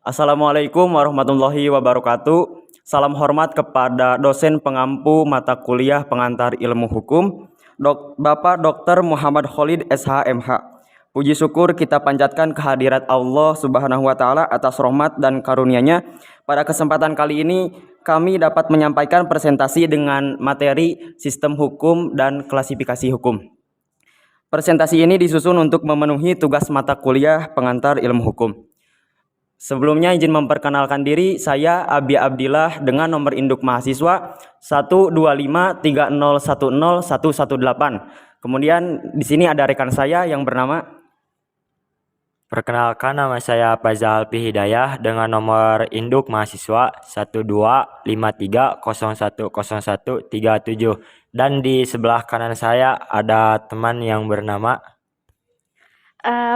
Assalamualaikum warahmatullahi wabarakatuh. Salam hormat kepada dosen pengampu mata kuliah pengantar ilmu hukum, Bapak Dr. Muhammad Khalid SH.MH. Puji syukur kita panjatkan kehadirat Allah Subhanahu wa Ta'ala atas rahmat dan karunia-Nya. Pada kesempatan kali ini, kami dapat menyampaikan presentasi dengan materi sistem hukum dan klasifikasi hukum. Presentasi ini disusun untuk memenuhi tugas mata kuliah pengantar ilmu hukum. Sebelumnya izin memperkenalkan diri, saya Abi Abdillah dengan nomor induk mahasiswa 12530101118. Kemudian di sini ada rekan saya yang bernama. Perkenalkan, nama saya Fazal Alfi Hidayah dengan nomor induk mahasiswa 12530101137, dan di sebelah kanan saya ada teman yang bernama.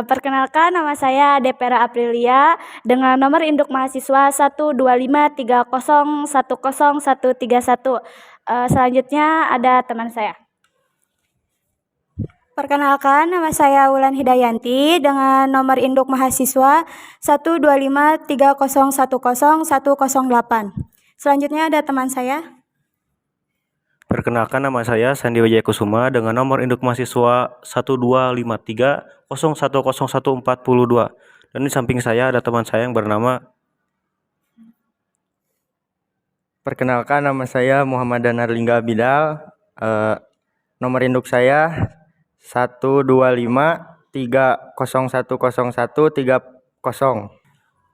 Perkenalkan, nama saya Depera Aprilia dengan nomor induk mahasiswa 12530101131. Selanjutnya ada teman saya. Perkenalkan, nama saya Wulan Hidayanti dengan nomor induk mahasiswa 12530101108. Selanjutnya ada teman saya. Perkenalkan, nama saya Sandi Wijaya Kusuma dengan nomor induk mahasiswa 12530101142. Dan di samping saya ada teman saya yang bernama. Perkenalkan, nama saya Muhammad Danar Lingga Bidal. Nomor induk saya 12530101130.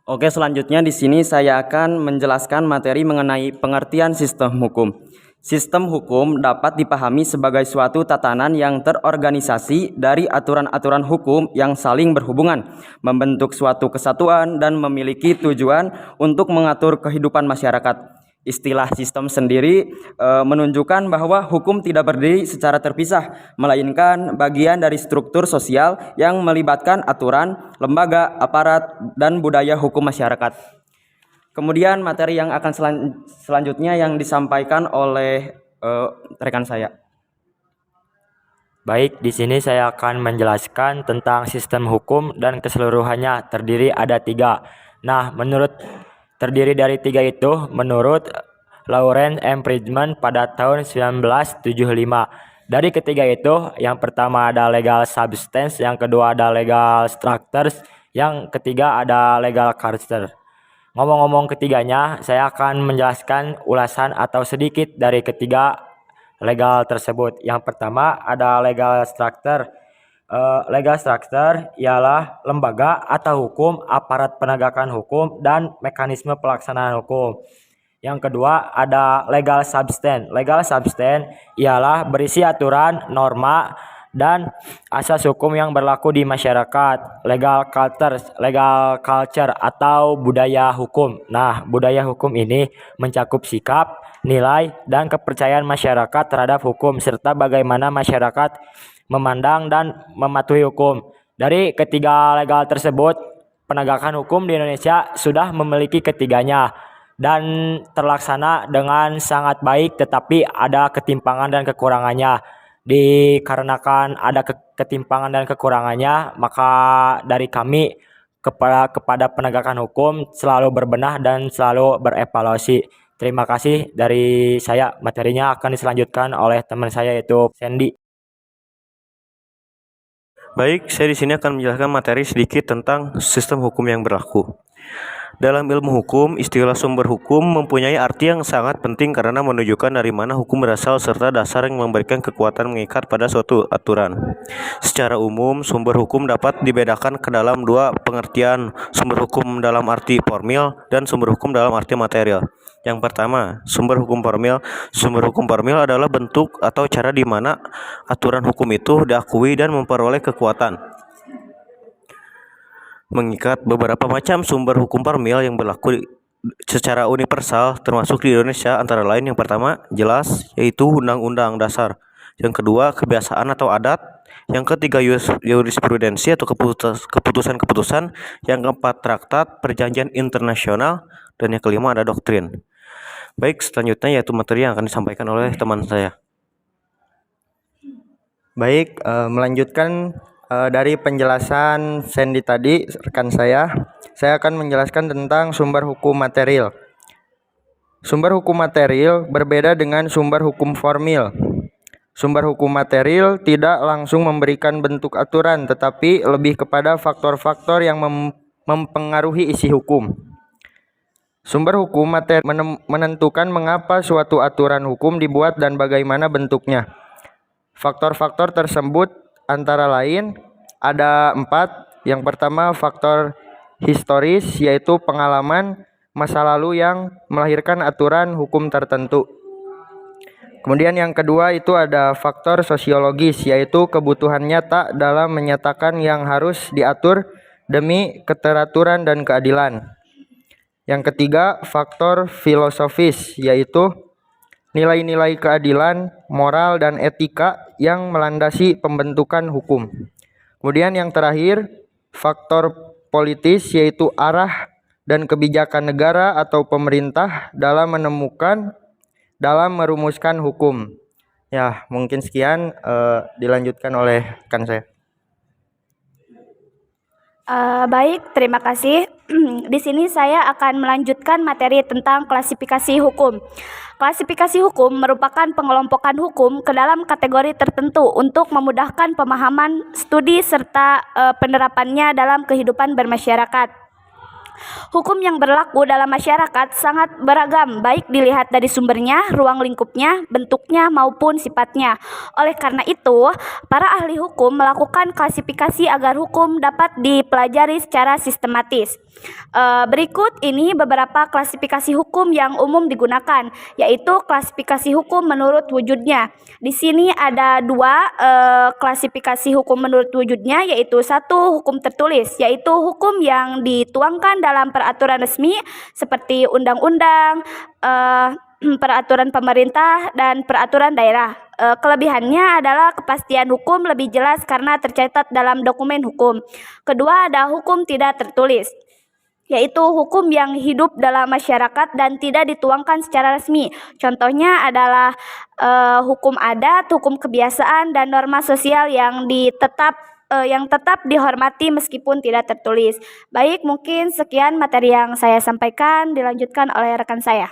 Oke, selanjutnya di sini saya akan menjelaskan materi mengenai pengertian sistem hukum. Sistem hukum dapat dipahami sebagai suatu tatanan yang terorganisasi dari aturan-aturan hukum yang saling berhubungan, membentuk suatu kesatuan dan memiliki tujuan untuk mengatur kehidupan masyarakat. Istilah sistem sendiri menunjukkan bahwa hukum tidak berdiri secara terpisah, melainkan bagian dari struktur sosial yang melibatkan aturan, lembaga, aparat, dan budaya hukum masyarakat. Kemudian materi yang akan selanjutnya yang disampaikan oleh rekan saya. Baik, di sini saya akan menjelaskan tentang sistem hukum dan keseluruhannya terdiri ada 3. Nah, terdiri dari 3 itu menurut Lawrence M. Friedman pada tahun 1975. Dari ketiga itu, yang pertama ada legal substance, yang kedua ada legal structures, yang ketiga ada legal character. Ngomong-ngomong ketiganya, saya akan menjelaskan ulasan atau sedikit dari ketiga legal tersebut. Yang pertama ada legal structure. Legal structure ialah lembaga atau hukum, aparat penegakan hukum, dan mekanisme pelaksanaan hukum. Yang kedua ada legal substance. Legal substance ialah berisi aturan, norma, dan asas hukum yang berlaku di masyarakat. Legal culture atau budaya hukum. Nah, budaya hukum ini mencakup sikap, nilai, dan kepercayaan masyarakat terhadap hukum serta bagaimana masyarakat memandang dan mematuhi hukum. Dari ketiga legal tersebut, penegakan hukum di Indonesia sudah memiliki ketiganya dan terlaksana dengan sangat baik, tetapi ada ketimpangan dan kekurangannya. Dikarenakan ada ketimpangan dan kekurangannya, maka dari kami kepada penegakan hukum selalu berbenah dan selalu berevaluasi. Terima kasih dari saya. Materinya akan diselanjutkan oleh teman saya yaitu Sandy. Baik, saya di sini akan menjelaskan materi sedikit tentang sistem hukum yang berlaku. Dalam ilmu hukum, istilah sumber hukum mempunyai arti yang sangat penting karena menunjukkan dari mana hukum berasal serta dasar yang memberikan kekuatan mengikat pada suatu aturan. Secara umum, sumber hukum dapat dibedakan ke dalam 2 pengertian, sumber hukum dalam arti formil dan sumber hukum dalam arti material. Yang pertama, sumber hukum formil. Sumber hukum formil adalah bentuk atau cara di mana aturan hukum itu diakui dan memperoleh kekuatan. Mengikat beberapa macam sumber hukum formil yang berlaku secara universal termasuk di Indonesia, antara lain yang pertama jelas yaitu Undang-Undang Dasar, yang kedua kebiasaan atau adat, yang ketiga jurisprudensi atau keputusan-keputusan, yang keempat traktat perjanjian internasional, dan yang kelima ada doktrin. Baik, selanjutnya yaitu materi yang akan disampaikan oleh teman saya. Baik, melanjutkan Dari penjelasan Sandy tadi, rekan saya akan menjelaskan tentang sumber hukum material. Sumber hukum material berbeda dengan sumber hukum formil. Sumber hukum material tidak langsung memberikan bentuk aturan, tetapi lebih kepada faktor-faktor yang mempengaruhi isi hukum. Sumber hukum materi menentukan mengapa suatu aturan hukum dibuat dan bagaimana bentuknya. Faktor-faktor tersebut antara lain ada 4. Yang pertama, faktor historis, yaitu pengalaman masa lalu yang melahirkan aturan hukum tertentu. Kemudian yang kedua itu ada faktor sosiologis, yaitu kebutuhan nyata dalam menyatakan yang harus diatur demi keteraturan dan keadilan. Yang ketiga, faktor filosofis, yaitu nilai-nilai keadilan, moral, dan etika yang melandasi pembentukan hukum. Kemudian yang terakhir, faktor politis, yaitu arah dan kebijakan negara atau pemerintah dalam merumuskan hukum. Ya, mungkin sekian, dilanjutkan oleh rekan saya. Baik, terima kasih. Di sini saya akan melanjutkan materi tentang klasifikasi hukum. Klasifikasi hukum merupakan pengelompokan hukum ke dalam kategori tertentu untuk memudahkan pemahaman, studi, serta penerapannya dalam kehidupan bermasyarakat. Hukum yang berlaku dalam masyarakat sangat beragam, baik dilihat dari sumbernya, ruang lingkupnya, bentuknya, maupun sifatnya. Oleh karena itu, para ahli hukum melakukan klasifikasi agar hukum dapat dipelajari secara sistematis. Berikut ini beberapa klasifikasi hukum yang umum digunakan, yaitu klasifikasi hukum menurut wujudnya. Di sini ada 2 klasifikasi hukum menurut wujudnya, yaitu 1 hukum tertulis, yaitu hukum yang dituangkan dalam peraturan resmi seperti undang-undang, peraturan pemerintah, dan peraturan daerah. Kelebihannya adalah kepastian hukum lebih jelas karena tercatat dalam dokumen hukum. Kedua, ada hukum tidak tertulis, yaitu hukum yang hidup dalam masyarakat dan tidak dituangkan secara resmi. Contohnya adalah hukum adat, hukum kebiasaan, dan norma sosial yang tetap dihormati meskipun tidak tertulis. Baik, mungkin sekian materi yang saya sampaikan, dilanjutkan oleh rekan saya.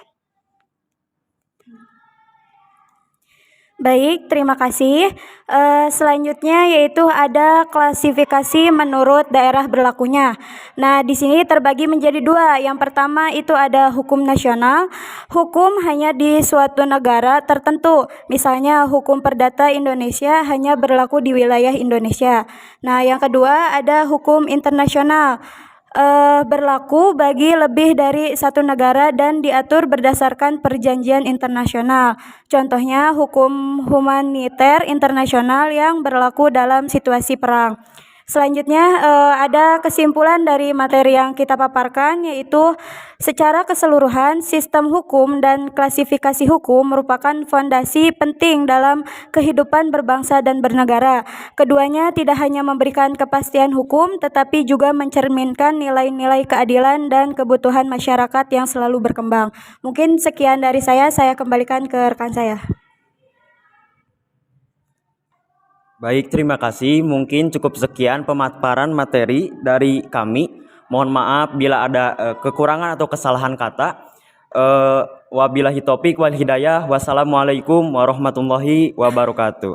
Baik, terima kasih. Selanjutnya yaitu ada klasifikasi menurut daerah berlakunya. Nah, di sini terbagi menjadi 2. Yang pertama itu ada hukum nasional. Hukum hanya di suatu negara tertentu. Misalnya hukum perdata Indonesia hanya berlaku di wilayah Indonesia. Nah, yang kedua ada hukum internasional. Berlaku bagi lebih dari satu negara dan diatur berdasarkan perjanjian internasional. Contohnya hukum humaniter internasional yang berlaku dalam situasi perang. Selanjutnya ada kesimpulan dari materi yang kita paparkan, yaitu secara keseluruhan sistem hukum dan klasifikasi hukum merupakan fondasi penting dalam kehidupan berbangsa dan bernegara. Keduanya tidak hanya memberikan kepastian hukum, tetapi juga mencerminkan nilai-nilai keadilan dan kebutuhan masyarakat yang selalu berkembang. Mungkin sekian dari saya kembalikan ke rekan saya. Baik, terima kasih. Mungkin cukup sekian pemaparan materi dari kami. Mohon maaf bila ada kekurangan atau kesalahan kata. Wabillahi taufiq wal hidayah. Wassalamualaikum warahmatullahi wabarakatuh.